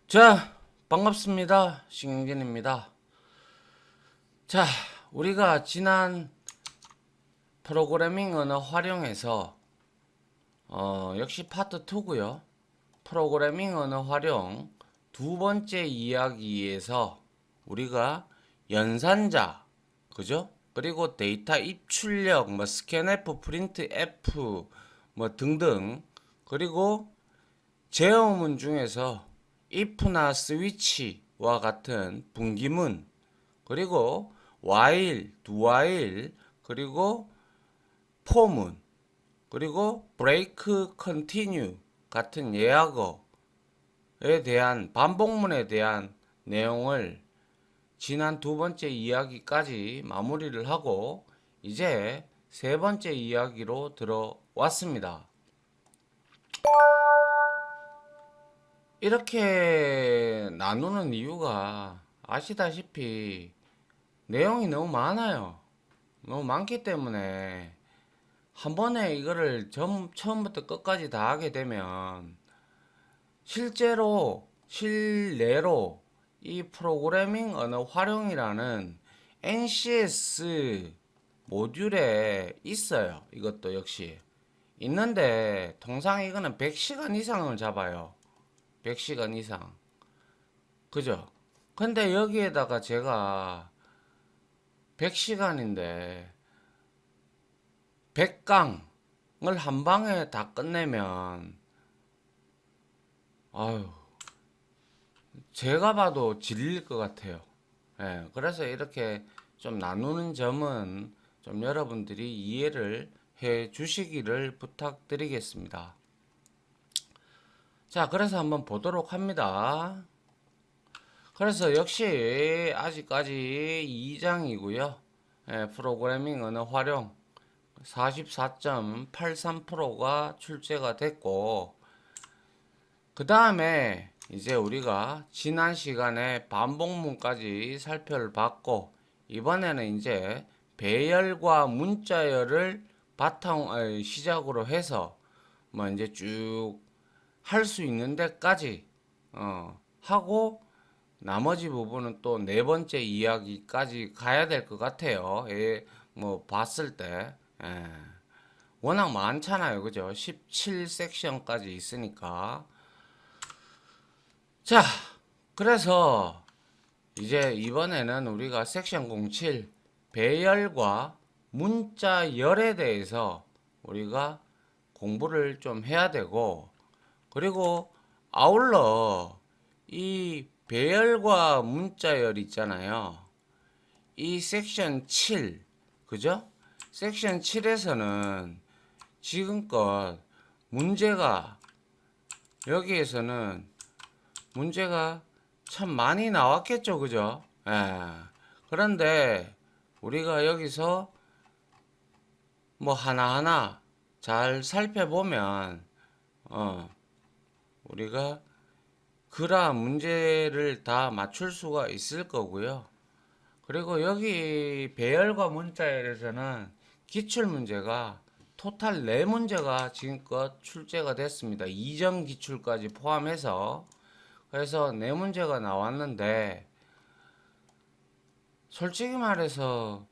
자, 반갑습니다. 신경진입니다. 자, 우리가 지난 프로그래밍 언어 활용에서 역시 파트 2고요. 프로그래밍 언어 활용 두 번째 이야기에서 우리가 연산자, 그죠? 그리고 데이터 입출력, 뭐 스캔F, 프린트F, 뭐 등등, 그리고 제어문 중에서 if나 스위치와 같은 분기문, 그리고 while, do while, 그리고 for문, 그리고 break, continue 같은 예약어에 대한 반복문에 대한 내용을 지난 두 번째 이야기까지 마무리를 하고 이제 세 번째 이야기로 들어왔습니다. 이렇게 나누는 이유가 아시다시피 내용이 너무 많아요. 너무 많기 때문에 한 번에 이거를 처음부터 끝까지 다 하게 되면 실내로 이 프로그래밍 언어 활용이라는 NCS 모듈에 있어요. 이것도 역시 있는데 통상 이거는 100시간 이상을 잡아요. 100시간 이상. 그죠? 근데 여기에다가 제가 100시간인데 100강을 한 방에 다 끝내면 아유, 제가 봐도 질릴 것 같아요. 예, 그래서 이렇게 좀 나누는 점은 좀 여러분들이 이해를 해 주시기를 부탁드리겠습니다. 자, 그래서 한번 보도록 합니다. 그래서 역시 아직까지 2장이고요. 예, 프로그래밍 언어 활용 44.83%가 출제가 됐고, 그 다음에 이제 우리가 지난 시간에 반복문까지 살펴봤고, 이번에는 이제 배열과 문자열을 시작으로 해서 뭐 이제 쭉 할 수 있는 데까지 하고, 나머지 부분은 또 네 번째 이야기까지 가야 될 것 같아요. 예, 뭐 봤을 때. 예. 워낙 많잖아요. 그죠? 17 섹션까지 있으니까. 자, 그래서 이제 이번에는 우리가 섹션 07 배열과 문자열에 대해서 우리가 공부를 좀 해야 되고, 그리고 아울러 이 배열과 문자열 있잖아요. 이 섹션 7, 그죠? 섹션 7에서는 지금껏 문제가 여기에서는 문제가 참 많이 나왔겠죠, 그죠? 예. 그런데 우리가 여기서 뭐 하나하나 잘 살펴보면 우리가 그라 문제를 다 맞출 수가 있을 거고요. 그리고 여기 배열과 문자열에서는 기출 문제가 토탈 4문제가 지금껏 출제가 됐습니다. 이전 기출까지 포함해서. 그래서 4문제가 나왔는데 솔직히 말해서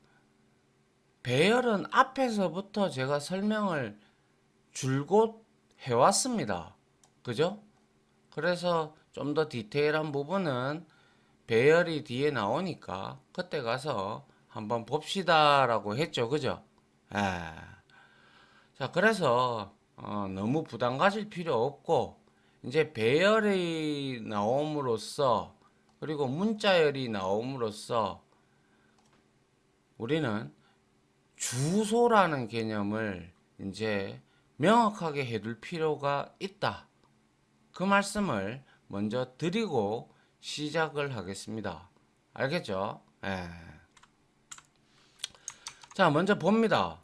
배열은 앞에서부터 제가 설명을 줄곧 해왔습니다. 그죠? 그래서 좀 더 디테일한 부분은 배열이 뒤에 나오니까 그때 가서 한번 봅시다라고 했죠. 그죠? 에. 자, 그래서 너무 부담 가질 필요 없고 이제 배열이 나옴으로써 그리고 문자열이 나옴으로써 우리는 주소라는 개념을 이제 명확하게 해둘 필요가 있다. 그 말씀을 먼저 드리고 시작을 하겠습니다. 알겠죠? 예. 자, 먼저 봅니다.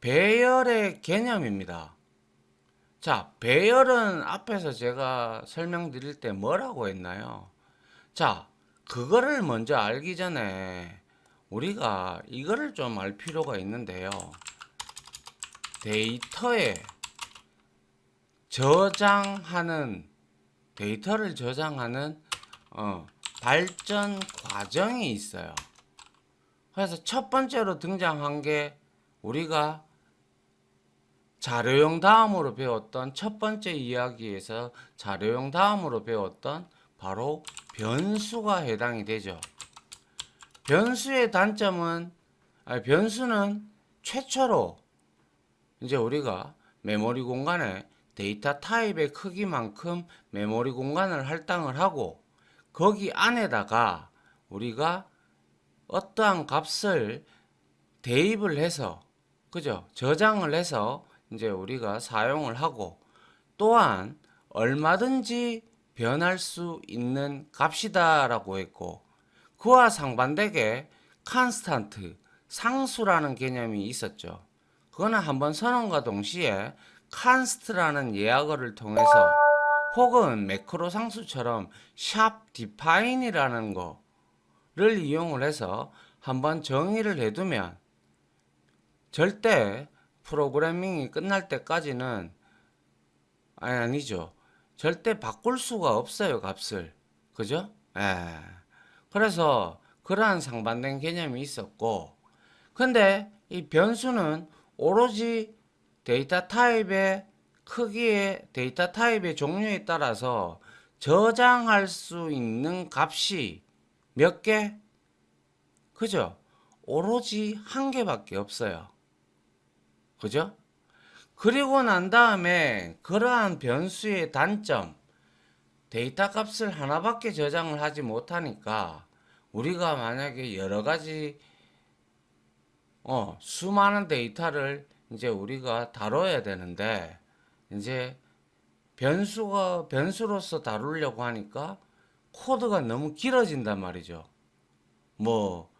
배열의 개념입니다. 자, 배열은 앞에서 제가 설명드릴 때 뭐라고 했나요? 자, 그거를 먼저 알기 전에 우리가 이거를 좀 알 필요가 있는데요. 데이터에 저장하는 데이터를 저장하는 발전 과정이 있어요. 그래서 첫 번째로 등장한 게 우리가 자료용 다음으로 배웠던 첫 번째 이야기에서 자료용 다음으로 배웠던 바로 변수가 해당이 되죠. 변수의 단점은 변수는 최초로 이제 우리가 메모리 공간에 데이터 타입의 크기만큼 메모리 공간을 할당을 하고 거기 안에다가 우리가 어떠한 값을 대입을 해서 그죠? 저장을 해서 이제 우리가 사용을 하고 또한 얼마든지 변할 수 있는 값이다라고 했고 그와 상반되게 컨스탄트 상수라는 개념이 있었죠. 그거는 한번 선언과 동시에 const라는 예약어를 통해서 혹은 매크로 상수처럼 샵 define이라는 거를 이용을 해서 한번 정의를 해두면 절대 프로그래밍이 끝날 때까지는 아니죠. 절대 바꿀 수가 없어요, 값을. 그죠? 예. 그래서 그러한 상반된 개념이 있었고 근데 이 변수는 오로지 데이터 타입의 크기에 데이터 타입의 종류에 따라서 저장할 수 있는 값이 몇 개? 그죠? 오로지 한 개밖에 없어요. 그죠? 그리고 난 다음에 그러한 변수의 단점, 데이터 값을 하나밖에 저장을 하지 못하니까 우리가 만약에 여러 가지 수많은 데이터를 이제 우리가 다뤄야 되는데 이제 변수로서 다루려고 하니까 코드가 너무 길어진단 말이죠. 뭐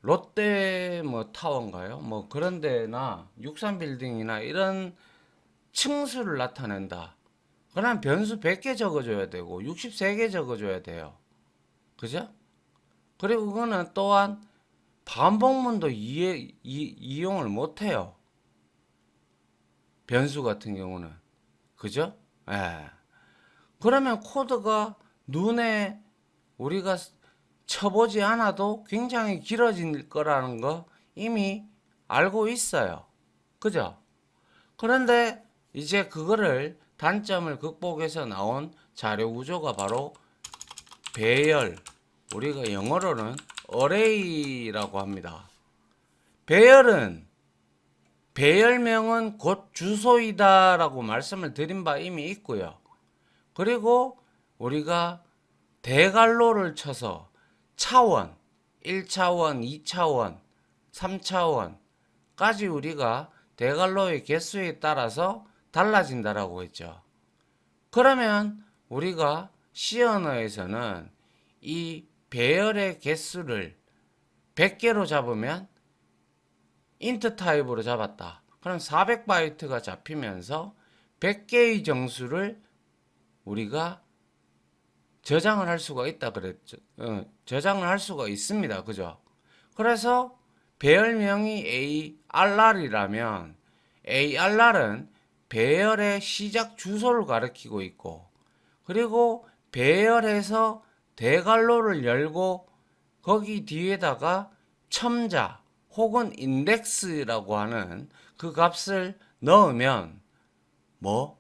롯데 뭐 타워인가요? 뭐 그런 데나 63빌딩이나 이런 층수를 나타낸다. 그럼 변수 100개 적어줘야 되고 63개 적어줘야 돼요. 그죠? 그리고 그거는 또한 반복문도 이용을 못해요. 변수 같은 경우는. 그죠? 예. 그러면 코드가 눈에 우리가 쳐보지 않아도 굉장히 길어질 거라는 거 이미 알고 있어요. 그죠? 그런데 이제 그거를 단점을 극복해서 나온 자료 구조가 바로 배열, 우리가 영어로는 어레이라고 합니다. 배열명은 곧 주소이다라고 말씀을 드린 바 이미 있고요. 그리고 우리가 대괄호를 쳐서 차원, 1차원, 2차원, 3차원까지 우리가 대괄호의 개수에 따라서 달라진다라고 했죠. 그러면 우리가 C 언어에서는 이 배열의 개수를 100개로 잡으면 인트 타입으로 잡았다. 그럼 400바이트가 잡히면서 100개의 정수를 우리가 저장을 할 수가 있다 그랬죠. 저장을 할 수가 있습니다. 그죠? 그래서 배열명이 ARR이라면 ARR은 배열의 시작 주소를 가리키고 있고 그리고 배열에서 대괄호를 열고 거기 뒤에다가 첨자 혹은 인덱스라고 하는 그 값을 넣으면 뭐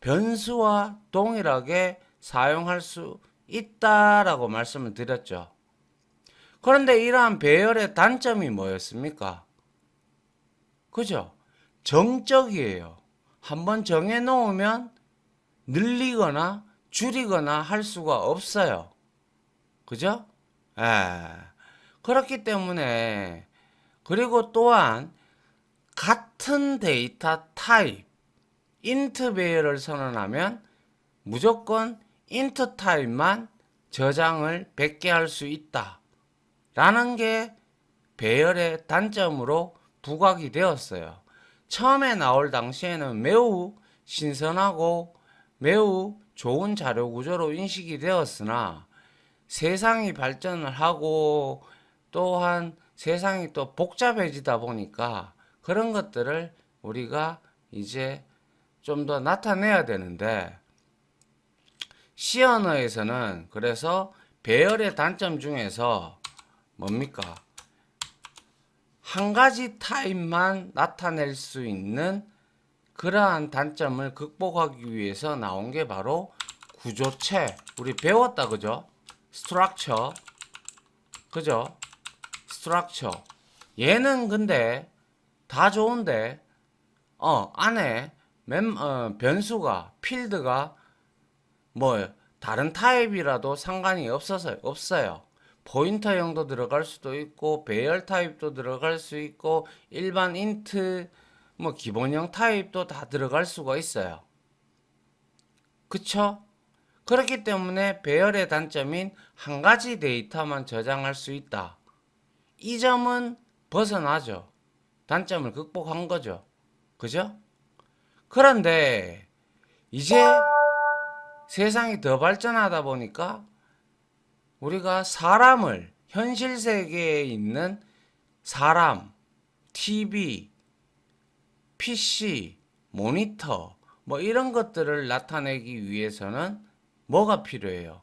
변수와 동일하게 사용할 수 있다라고 말씀을 드렸죠. 그런데 이러한 배열의 단점이 뭐였습니까? 그죠? 정적이에요. 한번 정해 놓으면 늘리거나 줄이거나 할 수가 없어요. 그죠? 예. 그렇기 때문에 그리고 또한 같은 데이터 타입 int 배열을 선언하면 무조건 int 타입만 저장을 100개 할 수 있다 라는 게 배열의 단점으로 부각이 되었어요. 처음에 나올 당시에는 매우 신선하고 매우 좋은 자료 구조로 인식이 되었으나 세상이 발전을 하고 또한 세상이 또 복잡해지다 보니까 그런 것들을 우리가 이제 좀 더 나타내야 되는데 C 언어에서는 그래서 배열의 단점 중에서 뭡니까? 한 가지 타입만 나타낼 수 있는 그러한 단점을 극복하기 위해서 나온 게 바로 구조체. 우리 배웠다, 그죠? 스트럭처. 그죠? 스트럭처. 얘는 근데 다 좋은데 안에 변수가 필드가 뭐 다른 타입이라도 상관이 없어요. 포인터형도 들어갈 수도 있고 배열 타입도 들어갈 수 있고 일반 인트 뭐 기본형 타입도 다 들어갈 수가 있어요. 그쵸? 그렇기 때문에 배열의 단점인 한 가지 데이터만 저장할 수 있다. 이 점은 벗어나죠. 단점을 극복한 거죠. 그죠? 그런데 이제 세상이 더 발전하다 보니까 우리가 사람을 현실 세계에 있는 사람, TV, PC, 모니터 뭐 이런 것들을 나타내기 위해서는 뭐가 필요해요?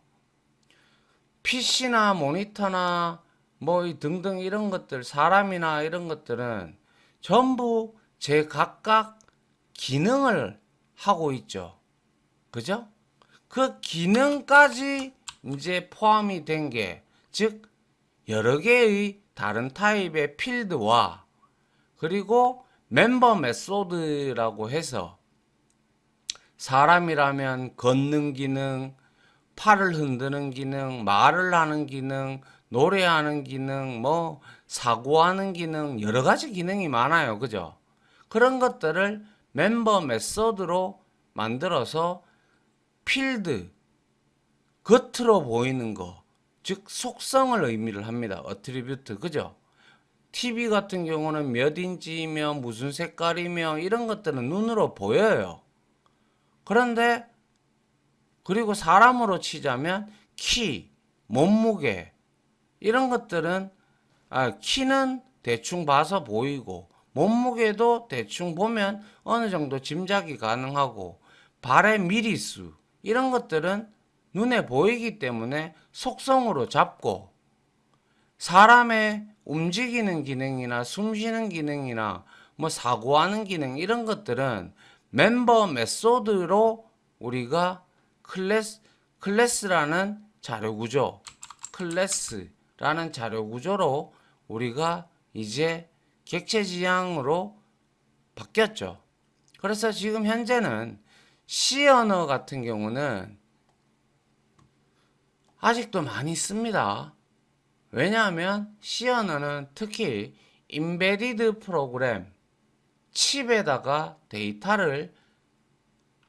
PC나 모니터나 뭐 등등 이런 것들, 사람이나 이런 것들은 전부 제각각 기능을 하고 있죠. 그죠? 그 기능까지 이제 포함이 된 게, 즉, 여러 개의 다른 타입의 필드와 그리고 멤버 메소드라고 해서 사람이라면 걷는 기능, 팔을 흔드는 기능, 말을 하는 기능, 노래하는 기능, 뭐 사고하는 기능, 여러 가지 기능이 많아요. 그죠? 그런 것들을 멤버 메소드로 만들어서 필드, 겉으로 보이는 거, 즉 속성을 의미를 합니다. 어트리뷰트, 그죠? TV 같은 경우는 몇 인치이며 무슨 색깔이며 이런 것들은 눈으로 보여요. 그런데 그리고 사람으로 치자면 키, 몸무게 이런 것들은 키는 대충 봐서 보이고 몸무게도 대충 보면 어느 정도 짐작이 가능하고 발의 미리수 이런 것들은 눈에 보이기 때문에 속성으로 잡고 사람의 움직이는 기능이나 숨쉬는 기능이나 뭐 사고하는 기능 이런 것들은 멤버 메소드로 우리가 클래스라는 자료 구조, 클래스라는 자료 구조로 우리가 이제 객체 지향으로 바뀌었죠. 그래서 지금 현재는 C 언어 같은 경우는 아직도 많이 씁니다. 왜냐하면 C 언어는 특히 인베디드 프로그램, 칩에다가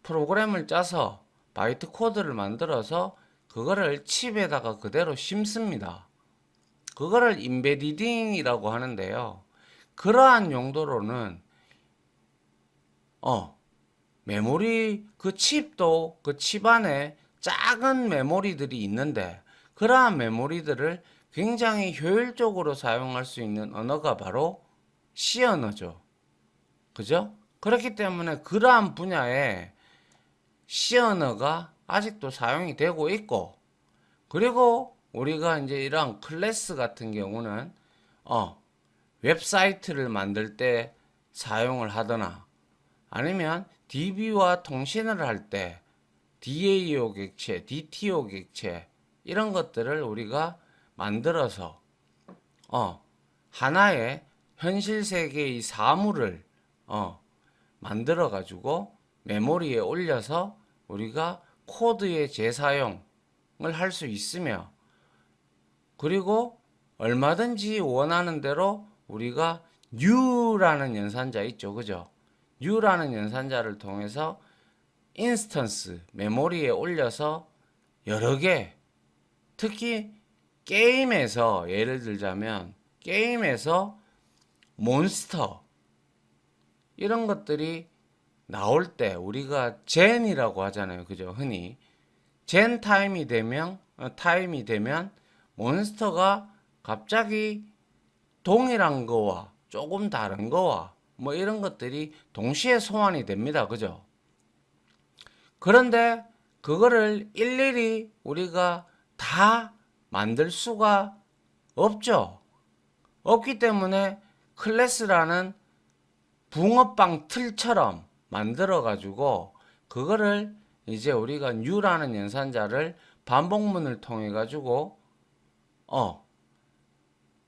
프로그램을 짜서 바이트 코드를 만들어서 그거를 칩에다가 그대로 심습니다. 그거를 인베디딩이라고 하는데요. 그러한 용도로는 메모리 그 칩도 그 칩 안에 작은 메모리들이 있는데 그러한 메모리들을 굉장히 효율적으로 사용할 수 있는 언어가 바로 C 언어죠. 그죠? 그렇기 때문에 그러한 분야에 C 언어가 아직도 사용이 되고 있고 그리고 우리가 이제 이런 클래스 같은 경우는 웹사이트를 만들 때 사용을 하거나 아니면 DB와 통신을 할 때 DAO 객체, DTO 객체 이런 것들을 우리가 만들어서 하나의 현실 세계의 사물을 만들어 가지고 메모리에 올려서 우리가 코드의 재사용을 할 수 있으며 그리고 얼마든지 원하는 대로 우리가 U라는 연산자 있죠. 그죠? U라는 연산자를 통해서 인스턴스 메모리에 올려서 여러 개 특히 게임에서 예를 들자면 게임에서 몬스터 이런 것들이 나올 때 우리가 젠이라고 하잖아요. 그죠? 흔히 젠 타임이 되면 몬스터가 갑자기 동일한 거와 조금 다른 거와 뭐 이런 것들이 동시에 소환이 됩니다. 그죠? 그런데 그거를 일일이 우리가 다 만들 수가 없죠. 없기 때문에 클래스라는 붕어빵 틀처럼 만들어 가지고 그거를 이제 우리가 U라는 연산자를 반복문을 통해 가지고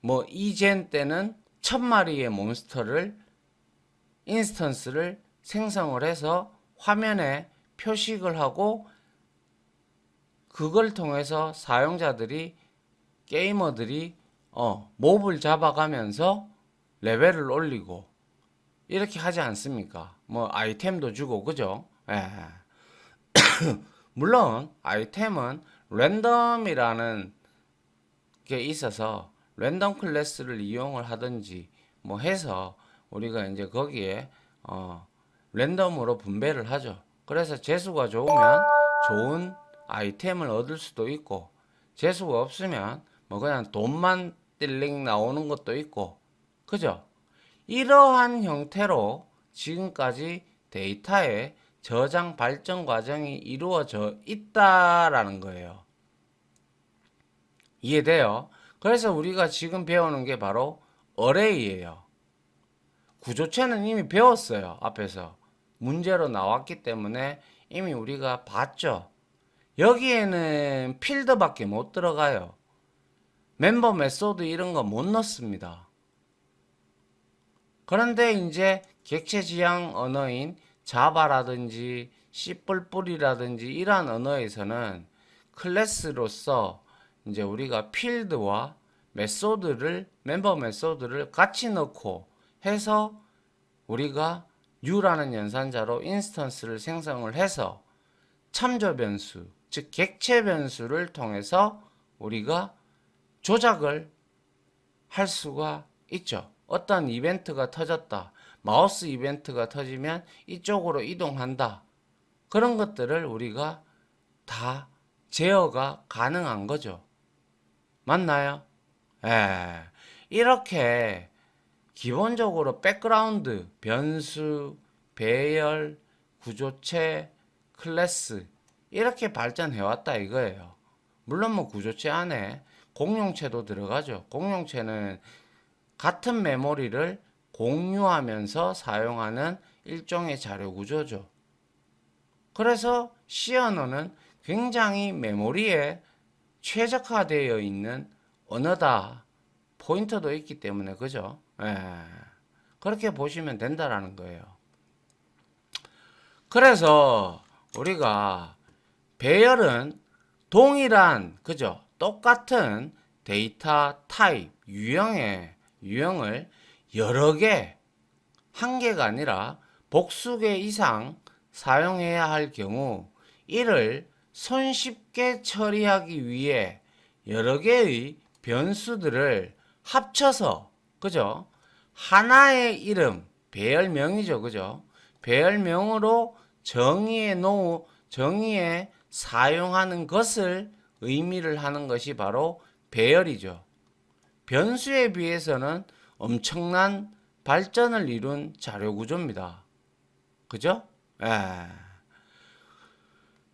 뭐 이젠 때는 1000마리의 몬스터를 인스턴스를 생성을 해서 화면에 표식을 하고 그걸 통해서 사용자들이 게이머들이 몹을 잡아가면서 레벨을 올리고 이렇게 하지 않습니까? 뭐 아이템도 주고 그죠? 예. 물론 아이템은 랜덤이라는 게 있어서 랜덤 클래스를 이용을 하든지 뭐 해서 우리가 이제 거기에 랜덤으로 분배를 하죠. 그래서 재수가 좋으면 좋은 아이템을 얻을 수도 있고 재수가 없으면 뭐 그냥 돈만 띨링 나오는 것도 있고 그죠? 이러한 형태로 지금까지 데이터의 저장 발전 과정이 이루어져 있다라는 거예요. 이해돼요? 그래서 우리가 지금 배우는 게 바로 어레이예요. 구조체는 이미 배웠어요. 앞에서 문제로 나왔기 때문에 이미 우리가 봤죠. 여기에는 필드밖에 못 들어가요. 멤버 메소드 이런 거 못 넣습니다. 그런데 이제 객체 지향 언어인 자바라든지 C++이라든지 이러한 언어에서는 클래스로서 이제 우리가 필드와 메소드를 멤버 메소드를 같이 넣고 해서 우리가 U라는 연산자로 인스턴스를 생성을 해서 참조 변수, 즉 객체 변수를 통해서 우리가 조작을 할 수가 있죠. 어떤 이벤트가 터졌다. 마우스 이벤트가 터지면 이쪽으로 이동한다. 그런 것들을 우리가 다 제어가 가능한 거죠. 맞나요? 예. 이렇게 기본적으로 백그라운드, 변수, 배열, 구조체, 클래스 이렇게 발전해 왔다 이거예요. 물론 뭐 구조체 안에 공용체도 들어가죠. 공용체는 같은 메모리를 공유하면서 사용하는 일종의 자료 구조죠. 그래서 C 언어는 굉장히 메모리에 최적화되어 있는 언어다. 포인터도 있기 때문에 그죠? 예. 그렇게 보시면 된다라는 거예요. 그래서 우리가 배열은 동일한 그죠? 똑같은 데이터 타입 유형을 여러 개, 한 개가 아니라 복수 개 이상 사용해야 할 경우 이를 손쉽게 처리하기 위해 여러 개의 변수들을 합쳐서 그죠? 하나의 이름 배열명이죠. 그죠? 배열명으로 정의에 사용하는 것을 의미를 하는 것이 바로 배열이죠. 변수에 비해서는 엄청난 발전을 이룬 자료 구조입니다. 그죠? 예.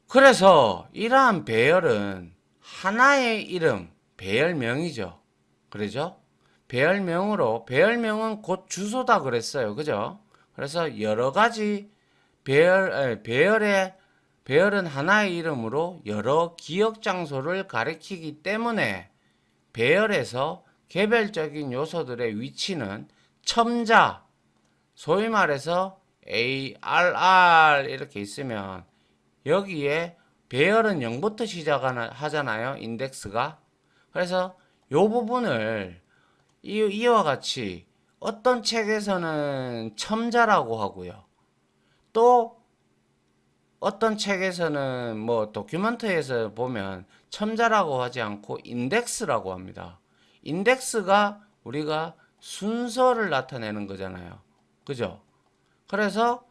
그래서 이러한 배열은 하나의 이름, 배열명이죠. 그러죠? 배열명은 곧 주소다 그랬어요. 그죠? 그래서 여러 가지 배열은 하나의 이름으로 여러 기억 장소를 가리키기 때문에 배열에서 개별적인 요소들의 위치는 첨자, 소위 말해서 ARR 이렇게 있으면 여기에 배열은 0부터 시작하잖아요. 인덱스가. 그래서 이 부분을 이와 같이 어떤 책에서는 첨자라고 하고요. 또 어떤 책에서는 뭐 도큐멘터리에서 보면 첨자라고 하지 않고 인덱스라고 합니다. 인덱스가 우리가 순서를 나타내는 거잖아요. 그죠? 그래서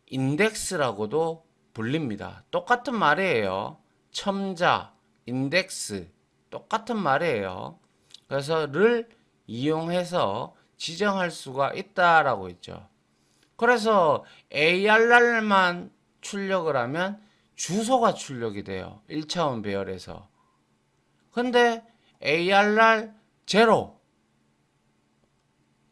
인덱스라고도 불립니다. 똑같은 말이에요. 첨자, 인덱스 똑같은 말이에요. 그래서 를 이용해서 지정할 수가 있다라고 했죠. 그래서 ARR만 출력을 하면 주소가 출력이 돼요. 1차원 배열에서. 근데 ARR 제로,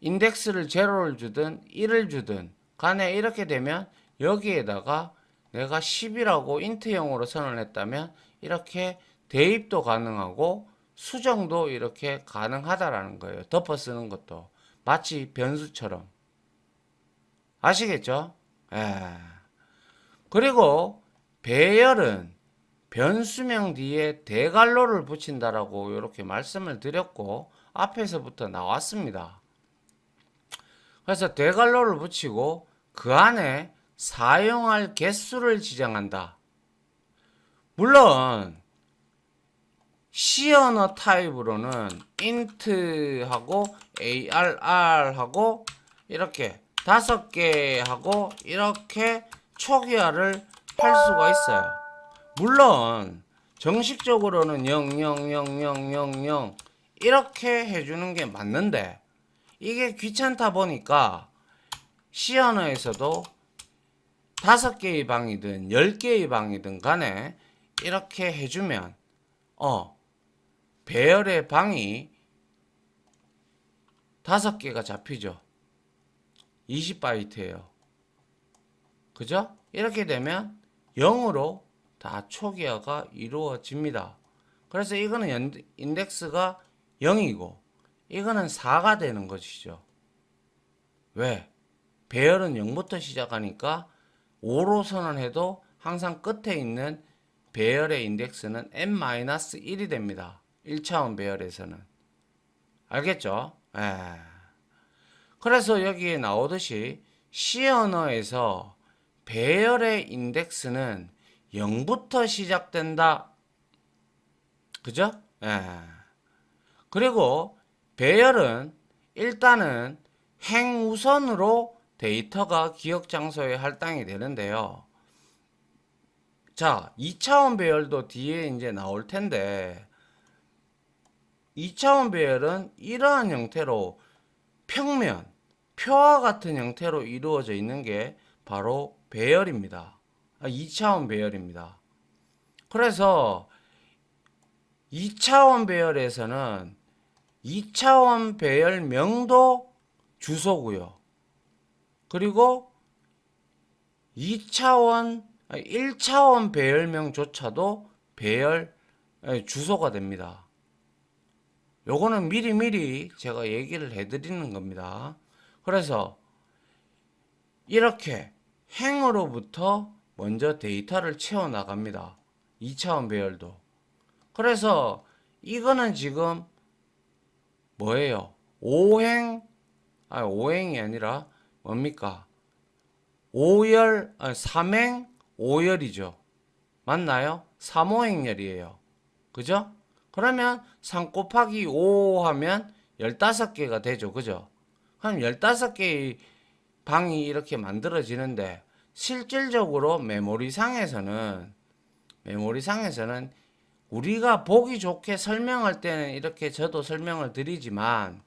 인덱스를 제로를 주든 1을 주든 간에 이렇게 되면 여기에다가 내가 10이라고 인트형으로 선언했다면 이렇게 대입도 가능하고 수정도 이렇게 가능하다라는 거예요. 덮어 쓰는 것도 마치 변수처럼. 아시겠죠? 예. 그리고 배열은 변수명 뒤에 대괄호를 붙인다라고 이렇게 말씀을 드렸고 앞에서부터 나왔습니다. 그래서 대괄호를 붙이고 그 안에 사용할 개수를 지정한다. 물론 C 언어 타입으로는 int하고 arr하고 이렇게 5개 하고 이렇게 초기화를 할 수가 있어요. 물론 정식적으로는 000000 이렇게 해주는 게 맞는데 이게 귀찮다 보니까 C 언어에서도 5개의 방이든 10개의 방이든 간에 이렇게 해주면 배열의 방이 5개가 잡히죠. 20바이트예요. 그죠? 이렇게 되면 0으로 다 초기화가 이루어집니다. 그래서 이거는 인덱스가 0이고 이거는 4가 되는 것이죠. 왜? 배열은 0부터 시작하니까 5로 선언해도 항상 끝에 있는 배열의 인덱스는 n-1이 됩니다. 1차원 배열에서는. 알겠죠? 예. 그래서 여기에 나오듯이 C 언어에서 배열의 인덱스는 0부터 시작된다. 그죠? 예. 그리고 배열은 일단은 행우선으로 데이터가 기억 장소에 할당이 되는데요. 자, 2차원 배열도 뒤에 이제 나올 텐데 2차원 배열은 이러한 형태로 평면, 표와 같은 형태로 이루어져 있는 게 바로 배열입니다. 2차원 배열입니다. 그래서 2차원 배열에서는 2차원 배열명도 주소고요. 그리고 1차원 배열명조차도 배열 주소가 됩니다. 요거는 미리미리 제가 얘기를 해드리는 겁니다. 그래서 이렇게 행으로부터 먼저 데이터를 채워 나갑니다. 2차원 배열도. 그래서 이거는 지금 뭐예요? 5행이 아니라 뭡니까? 3행 5열이죠. 맞나요? 3호행열이에요. 그죠? 그러면 3 곱하기 5 하면 15개가 되죠. 그죠? 그럼 15개의 방이 이렇게 만들어지는데 실질적으로 메모리상에서는 우리가 보기 좋게 설명할 때는 이렇게 저도 설명을 드리지만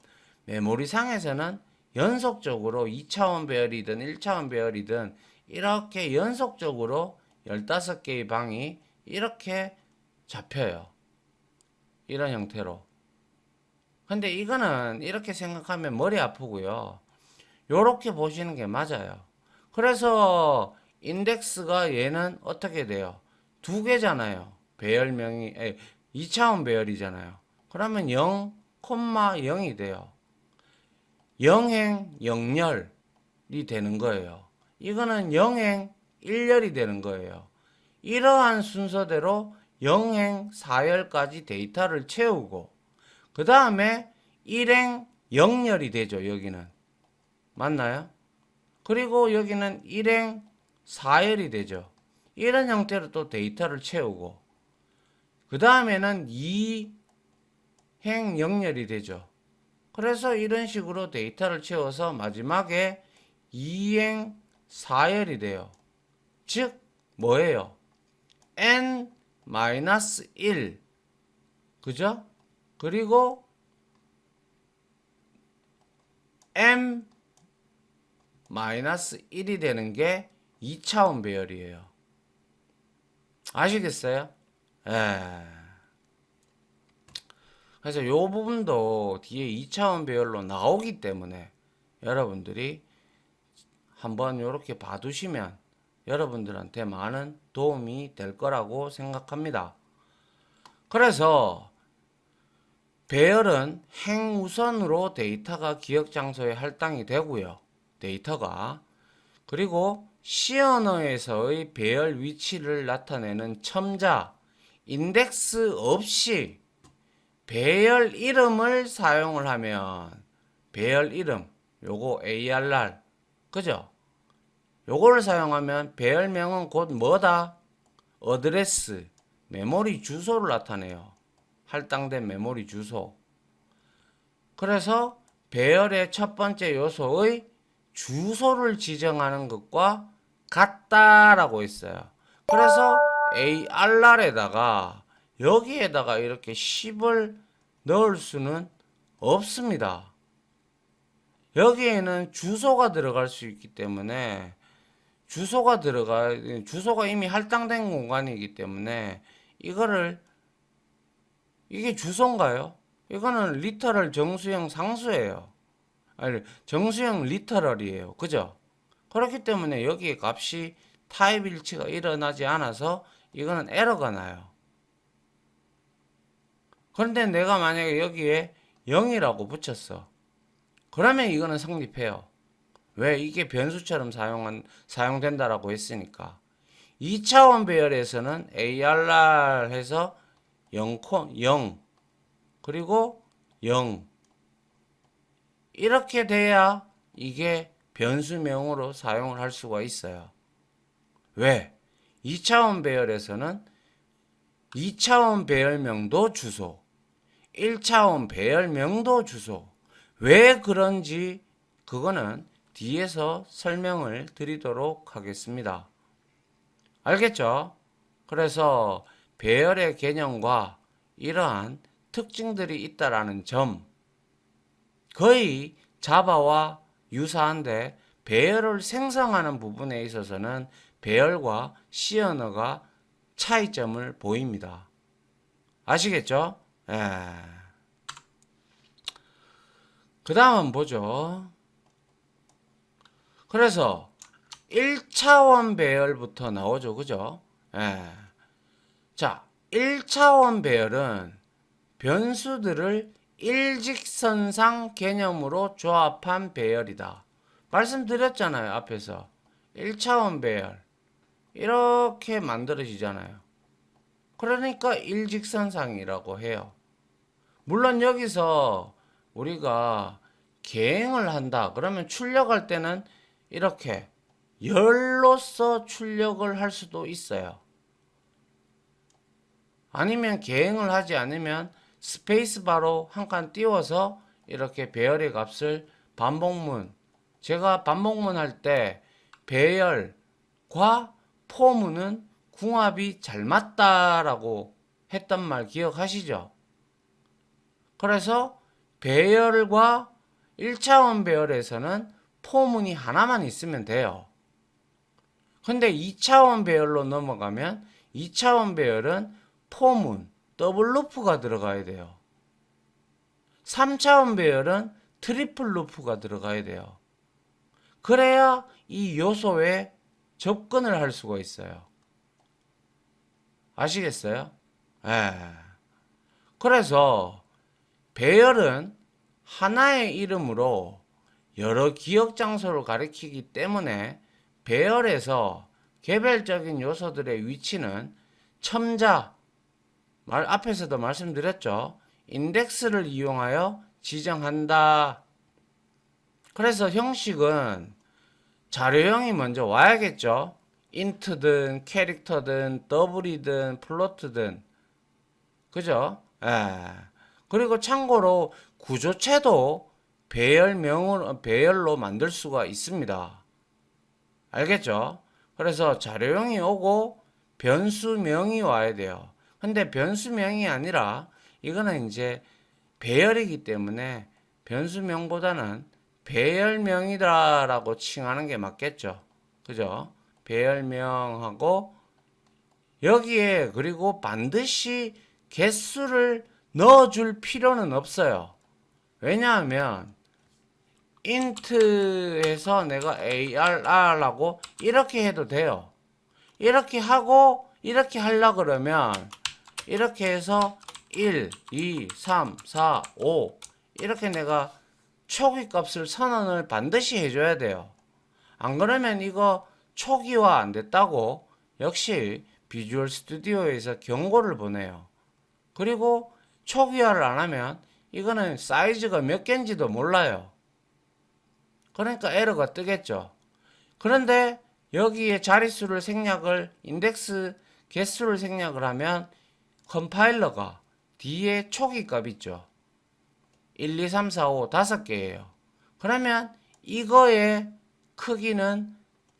메모리상에서는 연속적으로 2차원 배열이든 1차원 배열이든 이렇게 연속적으로 15개의 방이 이렇게 잡혀요. 이런 형태로. 근데 이거는 이렇게 생각하면 머리 아프고요. 요렇게 보시는 게 맞아요. 그래서 인덱스가 얘는 어떻게 돼요? 2개잖아요. 배열명이 2차원 배열이잖아요. 그러면 0, 0이 돼요. 0행 0열이 되는 거예요. 이거는 0행 1열이 되는 거예요. 이러한 순서대로 0행 4열까지 데이터를 채우고 그 다음에 1행 0열이 되죠. 여기는. 맞나요? 그리고 여기는 1행 4열이 되죠. 이런 형태로 또 데이터를 채우고 그 다음에는 2행 0열이 되죠. 그래서 이런 식으로 데이터를 채워서 마지막에 2행 4열이 돼요. 즉 뭐예요? n-1 그죠? 그리고 m-1이 되는 게 2차원 배열이에요. 아시겠어요? 예. 그래서 요 부분도 뒤에 2차원 배열로 나오기 때문에 여러분들이 한번 요렇게 봐두시면 여러분들한테 많은 도움이 될 거라고 생각합니다. 그래서 배열은 행우선으로 데이터가 기억 장소에 할당이 되고요. 데이터가. 그리고 C 언어에서의 배열 위치를 나타내는 첨자, 인덱스 없이 배열 이름을 사용을 하면 배열 이름, 요거 ARR, 그죠? 요거를 사용하면 배열명은 곧 뭐다? 어드레스, 메모리 주소를 나타내요. 할당된 메모리 주소. 그래서 배열의 첫 번째 요소의 주소를 지정하는 것과 같다라고 있어요. 그래서 ARR에다가 여기에다가 이렇게 10을 넣을 수는 없습니다. 여기에는 주소가 들어갈 수 있기 때문에 주소가 이미 할당된 공간이기 때문에 이게 주소인가요? 이거는 리터럴 정수형 상수예요. 아니, 정수형 리터럴이에요. 그죠? 그렇기 때문에 여기에 값이 타입 일치가 일어나지 않아서 이거는 에러가 나요. 그런데 내가 만약에 여기에 0이라고 붙였어. 그러면 이거는 성립해요. 왜? 이게 변수처럼 사용된다라고 했으니까. 2차원 배열에서는 ARR 해서 0, 0 그리고 0 이렇게 돼야 이게 변수명으로 사용을 할 수가 있어요. 왜? 2차원 배열에서는 2차원 배열명도 주소, 1차원 배열명도 주소. 왜 그런지 그거는 뒤에서 설명을 드리도록 하겠습니다. 알겠죠? 그래서 배열의 개념과 이러한 특징들이 있다라는 점, 거의 자바와 유사한데 배열을 생성하는 부분에 있어서는 배열과 C 언어가 차이점을 보입니다. 아시겠죠? 예. 그 다음은 보죠. 그래서 1차원 배열부터 나오죠. 그죠? 예. 자, 1차원 배열은 변수들을 일직선상 개념으로 조합한 배열이다. 말씀드렸잖아요. 앞에서 1차원 배열 이렇게 만들어지잖아요. 그러니까 일직선상이라고 해요. 물론 여기서 우리가 계행을 한다. 그러면 출력할 때는 이렇게 열로서 출력을 할 수도 있어요. 아니면 계행을 하지 않으면 스페이스바로 한 칸 띄워서 이렇게 배열의 값을 반복문, 제가 반복문 할 때 배열과 포문은 궁합이 잘 맞다라고 했던 말 기억하시죠? 그래서 배열과 1차원 배열에서는 포문이 하나만 있으면 돼요. 근데 2차원 배열로 넘어가면 2차원 배열은 포문, 더블 루프가 들어가야 돼요. 3차원 배열은 트리플 루프가 들어가야 돼요. 그래야 이 요소에 접근을 할 수가 있어요. 아시겠어요? 예. 그래서 배열은 하나의 이름으로 여러 기억 장소를 가리키기 때문에 배열에서 개별적인 요소들의 위치는 첨자, 앞에서도 말씀드렸죠. 인덱스를 이용하여 지정한다. 그래서 형식은 자료형이 먼저 와야겠죠. 인트든 캐릭터든 더블이든 플로트든 그죠? 예. 그리고 참고로 구조체도 배열로 만들 수가 있습니다. 알겠죠? 그래서 자료형이 오고 변수명이 와야 돼요. 근데 변수명이 아니라 이거는 이제 배열이기 때문에 변수명보다는 배열명이다라고 칭하는 게 맞겠죠. 그죠? 배열명하고 여기에 그리고 반드시 개수를 넣어줄 필요는 없어요. 왜냐하면 int에서 내가 arr라고 이렇게 해도 돼요. 이렇게 하고 이렇게 하려 그러면 이렇게 해서 1, 2, 3, 4, 5 이렇게 내가 초기 값을 선언을 반드시 해줘야 돼요. 안 그러면 이거 초기화 안 됐다고 역시 비주얼 스튜디오에서 경고를 보내요. 그리고 초기화를 안 하면 이거는 사이즈가 몇 개인지도 몰라요. 그러니까 에러가 뜨겠죠. 그런데 여기에 자릿수를 생략을 인덱스 개수를 생략을 하면 컴파일러가 뒤에 초기 값 있죠. 1, 2, 3, 4, 5 5개예요. 그러면 이거의 크기는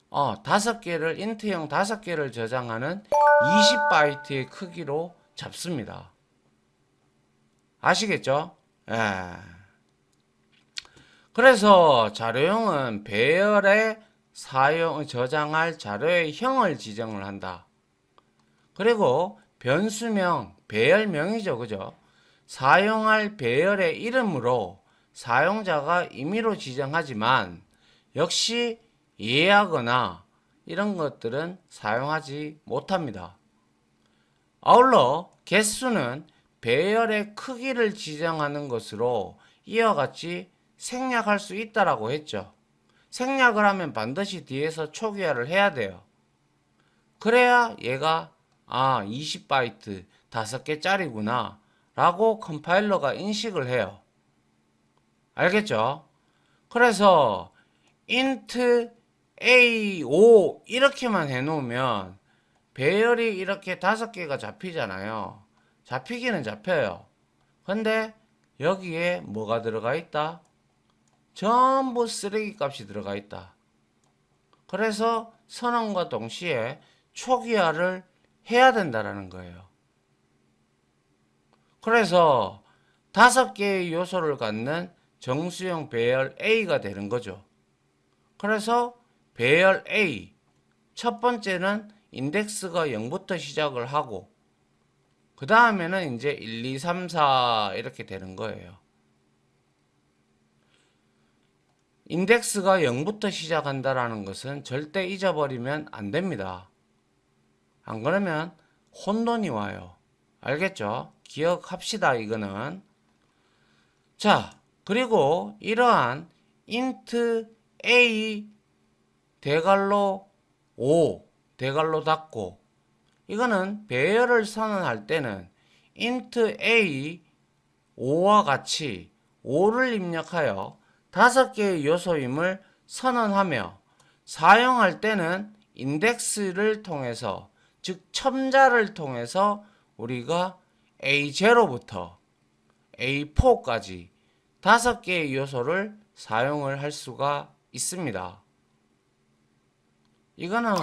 5개를 인트형 5개를 저장하는 20바이트의 크기로 잡습니다. 아시겠죠? 예. 그래서 자료형은 배열에 저장할 자료의 형을 지정을 한다. 그리고 변수명, 배열명이죠. 그죠? 사용할 배열의 이름으로 사용자가 임의로 지정하지만 역시 이해하거나 이런 것들은 사용하지 못합니다. 아울러 개수는 배열의 크기를 지정하는 것으로 이와 같이 생략할 수 있다라고 했죠. 생략을 하면 반드시 뒤에서 초기화를 해야 돼요. 그래야 얘가 20바이트 5개짜리구나 라고 컴파일러가 인식을 해요. 알겠죠? 그래서 int a5 이렇게만 해놓으면 배열이 이렇게 5개가 잡히잖아요. 잡히기는 잡혀요. 근데 여기에 뭐가 들어가 있다? 전부 쓰레기 값이 들어가 있다. 그래서 선언과 동시에 초기화를 해야 된다라는 거예요. 그래서 5개의 요소를 갖는 정수형 배열 A가 되는 거죠. 그래서 배열 A 첫 번째는 인덱스가 0부터 시작을 하고 그 다음에는 이제 1, 2, 3, 4 이렇게 되는 거예요. 인덱스가 0부터 시작한다라는 것은 절대 잊어버리면 안 됩니다. 안 그러면 혼돈이 와요. 알겠죠? 기억합시다, 이거는. 자, 그리고 이러한 int a 대괄호 5 대괄호 닫고 이거는 배열을 선언할 때는 int a 5와 같이 5를 입력하여 5개의 요소임을 선언하며 사용할 때는 인덱스를 통해서 즉 첨자를 통해서 우리가 A0부터 A4까지 5개의 요소를 사용을 할 수가 있습니다. 이거는